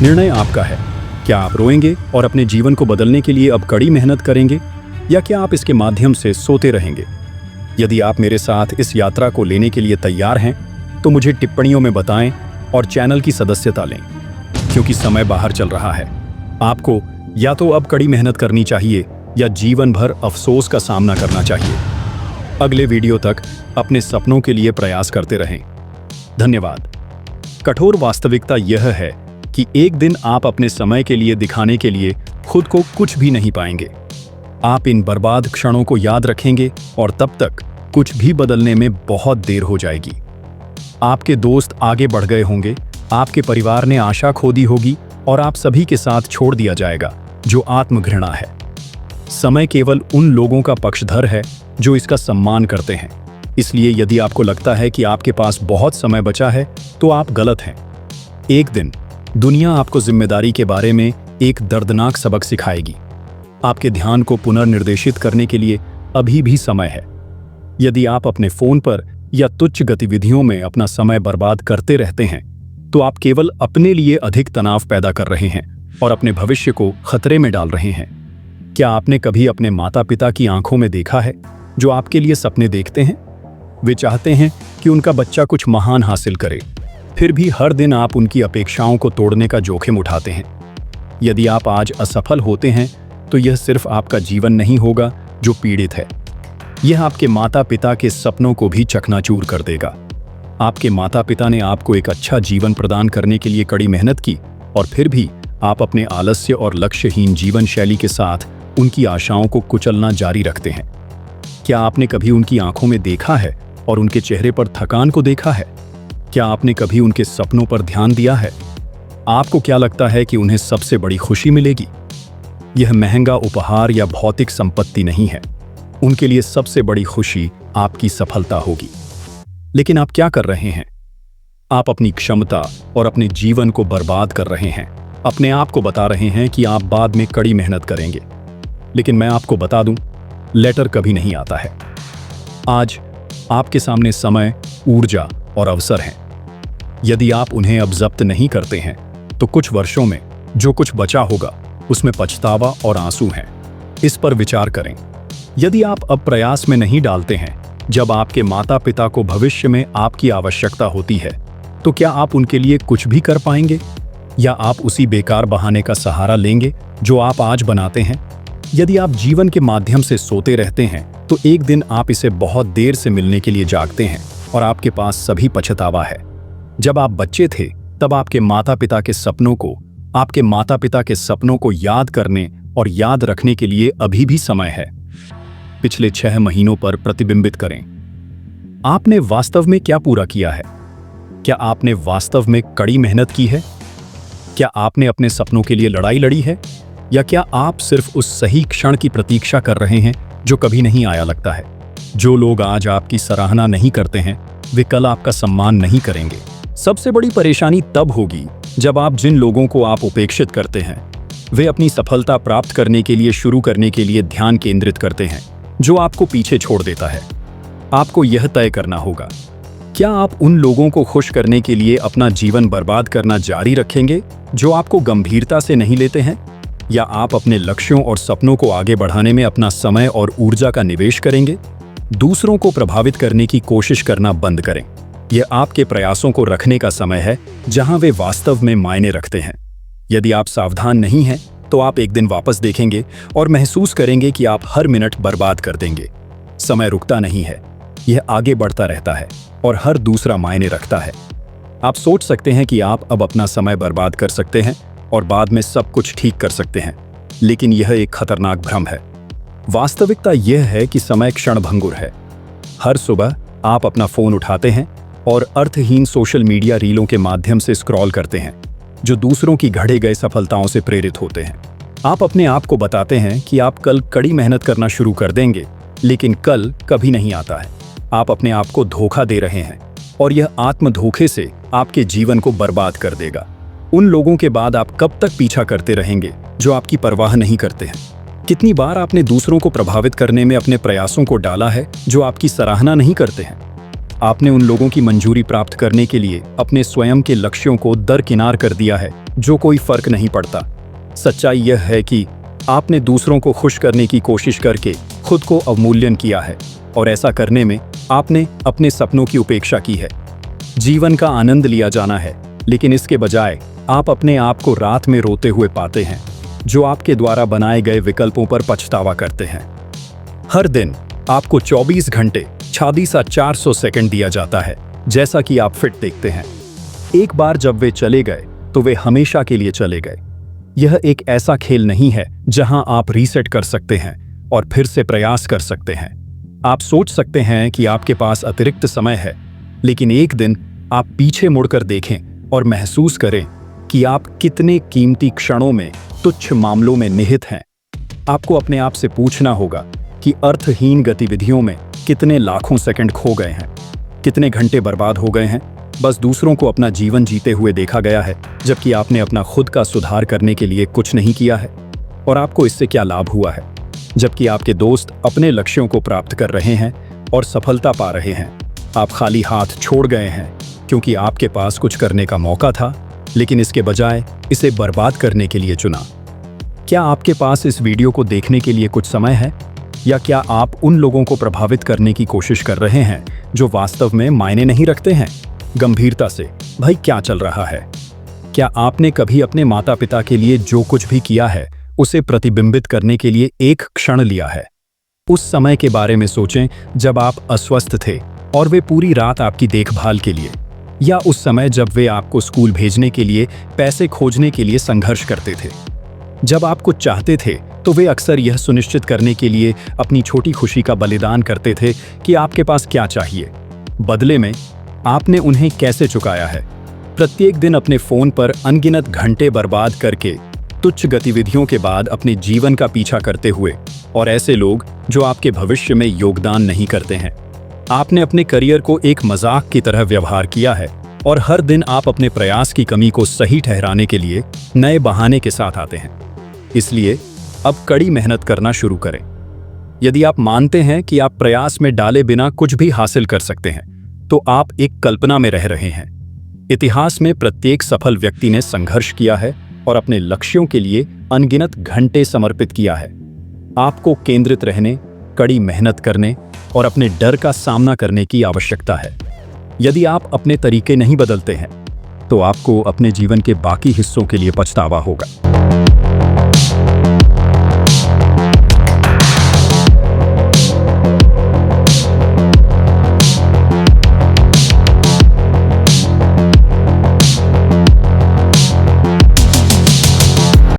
निर्णय आपका है। क्या आप रोएंगे और अपने जीवन को बदलने के लिए अब कड़ी मेहनत करेंगे, या क्या आप इसके माध्यम से सोते रहेंगे? यदि आप मेरे साथ इस यात्रा को लेने के लिए तैयार हैं, तो मुझे टिप्पणियों में बताएं और चैनल की सदस्यता लें, क्योंकि समय बाहर चल रहा है। आपको या तो अब कड़ी मेहनत करनी चाहिए या जीवन भर अफसोस का सामना करना चाहिए। अगले वीडियो तक अपने सपनों के लिए प्रयास करते रहें। धन्यवाद। कठोर वास्तविकता यह है कि एक दिन आप अपने समय के लिए दिखाने के लिए खुद को कुछ भी नहीं पाएंगे। आप इन बर्बाद क्षणों को याद रखेंगे और तब तक कुछ भी बदलने में बहुत देर हो जाएगी। आपके दोस्त आगे बढ़ गए होंगे, आपके परिवार ने आशा खो दी होगी और आप सभी के साथ छोड़ दिया जाएगा जो आत्मघृणा है। समय केवल उन लोगों का पक्षधर है जो इसका सम्मान करते हैं। इसलिए यदि आपको लगता है कि आपके पास बहुत समय बचा है, तो आप गलत हैं। एक दिन दुनिया आपको जिम्मेदारी के बारे में एक दर्दनाक सबक सिखाएगी। आपके ध्यान को पुनर्निर्देशित करने के लिए अभी भी समय है। यदि आप अपने फोन पर या तुच्छ गतिविधियों में अपना समय बर्बाद करते रहते हैं, तो आप केवल अपने लिए अधिक तनाव पैदा कर रहे हैं और अपने भविष्य को खतरे में डाल रहे हैं। क्या आपने कभी अपने माता पिता की आंखों में देखा है, जो आपके लिए सपने देखते हैं? वे चाहते हैं कि उनका बच्चा कुछ महान हासिल करे, फिर भी हर दिन आप उनकी अपेक्षाओं को तोड़ने का जोखिम उठाते हैं। यदि आप आज असफल होते हैं, तो यह सिर्फ आपका जीवन नहीं होगा जो पीड़ित है, यह आपके माता पिता के सपनों को भी चकनाचूर कर देगा। आपके माता पिता ने आपको एक अच्छा जीवन प्रदान करने के लिए कड़ी मेहनत की, और फिर भी आप अपने आलस्य और लक्ष्यहीन जीवन शैली के साथ उनकी आशाओं को कुचलना जारी रखते हैं। क्या आपने कभी उनकी आंखों में देखा है और उनके चेहरे पर थकान को देखा है? क्या आपने कभी उनके सपनों पर ध्यान दिया है? आपको क्या लगता है कि उन्हें सबसे बड़ी खुशी मिलेगी? यह महंगा उपहार या भौतिक संपत्ति नहीं है। उनके लिए सबसे बड़ी खुशी आपकी सफलता होगी। लेकिन आप क्या कर रहे हैं? आप अपनी क्षमता और अपने जीवन को बर्बाद कर रहे हैं। अपने आप को बता रहे हैं कि आप बाद में कड़ी मेहनत करेंगे, लेकिन मैं आपको बता दूं, लेटर कभी नहीं आता है। आज आपके सामने समय, ऊर्जा और अवसर हैं। यदि आप उन्हें अब जब्त नहीं करते हैं, तो कुछ वर्षों में जो कुछ बचा होगा उसमें पछतावा और आंसू हैं। इस पर विचार करें। यदि आप अब प्रयास में नहीं डालते हैं जब आपके माता पिता को भविष्य में आपकी आवश्यकता होती है, तो क्या आप उनके लिए कुछ भी कर पाएंगे, या आप उसी बेकार बहाने का सहारा लेंगे जो आप आज बनाते हैं? यदि आप जीवन के माध्यम से सोते रहते हैं, तो एक दिन आप इसे बहुत देर से मिलने के लिए जागते हैं और आपके पास सभी पछतावा है। जब आप बच्चे थे, तब आपके माता पिता के सपनों को याद करने और याद रखने के लिए अभी भी समय है। पिछले 6 महीनों पर प्रतिबिंबित करें। आपने वास्तव में क्या पूरा किया है? क्या आपने वास्तव में कड़ी मेहनत की है? क्या आपने अपने सपनों के लिए लड़ाई लड़ी है, या क्या आप सिर्फ उस सही क्षण की प्रतीक्षा कर रहे हैं जो कभी नहीं आया लगता है? जो लोग आज आपकी सराहना नहीं करते हैं, वे कल आपका सम्मान नहीं करेंगे। सबसे बड़ी परेशानी तब होगी जब आप जिन लोगों को आप उपेक्षित करते हैं, वे अपनी सफलता प्राप्त करने के लिए शुरू करने के लिए ध्यान केंद्रित करते हैं, जो आपको पीछे छोड़ देता है। आपको यह तय करना होगा, क्या आप उन लोगों को खुश करने के लिए अपना जीवन बर्बाद करना जारी रखेंगे जो आपको गंभीरता से नहीं लेते हैं, या आप अपने लक्ष्यों और सपनों को आगे बढ़ाने में अपना समय और ऊर्जा का निवेश करेंगे? दूसरों को प्रभावित करने की कोशिश करना बंद करें। यह आपके प्रयासों को रखने का समय है जहां वे वास्तव में मायने रखते हैं। यदि आप सावधान नहीं हैं, तो आप एक दिन वापस देखेंगे और महसूस करेंगे कि आप हर मिनट बर्बाद कर देंगे। समय रुकता नहीं है, यह आगे बढ़ता रहता है और हर दूसरा मायने रखता है। आप सोच सकते हैं कि आप अब अपना समय बर्बाद कर सकते हैं और बाद में सब कुछ ठीक कर सकते हैं, लेकिन यह एक खतरनाक भ्रम है। वास्तविकता यह है कि समय क्षणभंगुर है। हर सुबह आप अपना फोन उठाते हैं और अर्थहीन सोशल मीडिया रीलों के माध्यम से स्क्रॉल करते हैं, जो दूसरों की घड़े गए सफलताओं से प्रेरित होते हैं। आप अपने आप को बताते हैं कि आप कल कड़ी मेहनत करना शुरू कर देंगे, लेकिन कल कभी नहीं आता है। आप अपने आप को धोखा दे रहे हैं और यह आत्म धोखे से आपके जीवन को बर्बाद कर देगा। उन लोगों के बाद आप कब तक पीछा करते रहेंगे जो आपकी परवाह नहीं करते हैं? कितनी बार आपने दूसरों को प्रभावित करने में अपने प्रयासों को डाला है जो आपकी सराहना नहीं करते हैं? आपने उन लोगों की मंजूरी प्राप्त करने के लिए अपने स्वयं के लक्ष्यों को दरकिनार कर दिया है जो कोई फर्क नहीं पड़ता। सच्चाई यह है कि आपने दूसरों को खुश करने की कोशिश करके खुद को अवमूल्यन किया है और ऐसा करने में आपने अपने सपनों की उपेक्षा की है। जीवन का आनंद लिया जाना है, लेकिन इसके बजाय आप अपने आप को रात में रोते हुए पाते हैं, जो आपके द्वारा बनाए गए विकल्पों पर पछतावा करते हैं। हर दिन आपको 24 घंटे 400 सेकंड दिया जाता है, जैसा कि आप फिट देखते हैं। एक बार जब वे चले गए तो वे हमेशा के लिए चले गए। यह एक ऐसा खेल नहीं है जहां आप रीसेट कर सकते हैं और फिर से प्रयास कर सकते हैं। आप सोच सकते हैं कि आपके पास अतिरिक्त समय है, लेकिन एक दिन आप पीछे मुड़कर देखें और महसूस करें कि आप कितने कीमती क्षणों में, तुच्छ मामलों में निहित हैं। आपको अपने आप से पूछना होगा कि अर्थहीन गतिविधियों में कितने लाखों सेकंड खो गए हैं, कितने घंटे बर्बाद हो गए हैं। बस दूसरों को अपना जीवन जीते हुए देखा गया है, जबकि आपने अपना खुद का सुधार करने के लिए कुछ नहीं किया है। और आपको इससे क्या लाभ हुआ है? जबकि आपके दोस्त अपने लक्ष्यों को प्राप्त कर रहे हैं और सफलता पा रहे हैं, आप खाली हाथ छोड़ गए हैं, क्योंकि आपके पास कुछ करने का मौका था, लेकिन इसके बजाय इसे बर्बाद करने के लिए चुना। क्या आपके पास इस वीडियो को देखने के लिए कुछ समय है, या क्या आप उन लोगों को प्रभावित करने की कोशिश कर रहे हैं जो वास्तव में मायने नहीं रखते हैं? गंभीरता से, भाई क्या चल रहा है? क्या आपने कभी अपने माता पिता के लिए जो कुछ भी किया है उसे प्रतिबिंबित करने के लिए एक क्षण लिया है? उस समय के बारे में सोचें जब आप अस्वस्थ थे और वे पूरी रात आपकी देखभाल के लिए, या उस समय जब वे आपको स्कूल भेजने के लिए पैसे खोजने के लिए संघर्ष करते थे। जब आप कुछ चाहते थे तो वे अक्सर यह सुनिश्चित करने के लिए अपनी छोटी खुशी का बलिदान करते थे कि आपके पास क्या चाहिए। बदले में आपने उन्हें कैसे चुकाया है? प्रत्येक दिन अपने फोन पर अनगिनत घंटे बर्बाद करके, तुच्छ गतिविधियों के बाद अपने जीवन का पीछा करते हुए, और ऐसे लोग जो आपके भविष्य में योगदान नहीं करते हैं। आपने अपने करियर को एक मजाक की तरह व्यवहार किया है और हर दिन आप अपने प्रयास की कमी को सही ठहराने के लिए नए बहाने के साथ आते हैं। इसलिए अब कड़ी मेहनत करना शुरू करें। यदि आप मानते हैं कि आप प्रयास में डाले बिना कुछ भी हासिल कर सकते हैं, तो आप एक कल्पना में रह रहे हैं। इतिहास में प्रत्येक सफल व्यक्ति ने संघर्ष किया है और अपने लक्ष्यों के लिए अनगिनत घंटे समर्पित किया है। आपको केंद्रित रहने, कड़ी मेहनत करने और अपने डर का सामना करने की आवश्यकता है। यदि आप अपने तरीके नहीं बदलते हैं, तो आपको अपने जीवन के बाकी हिस्सों के लिए पछतावा होगा।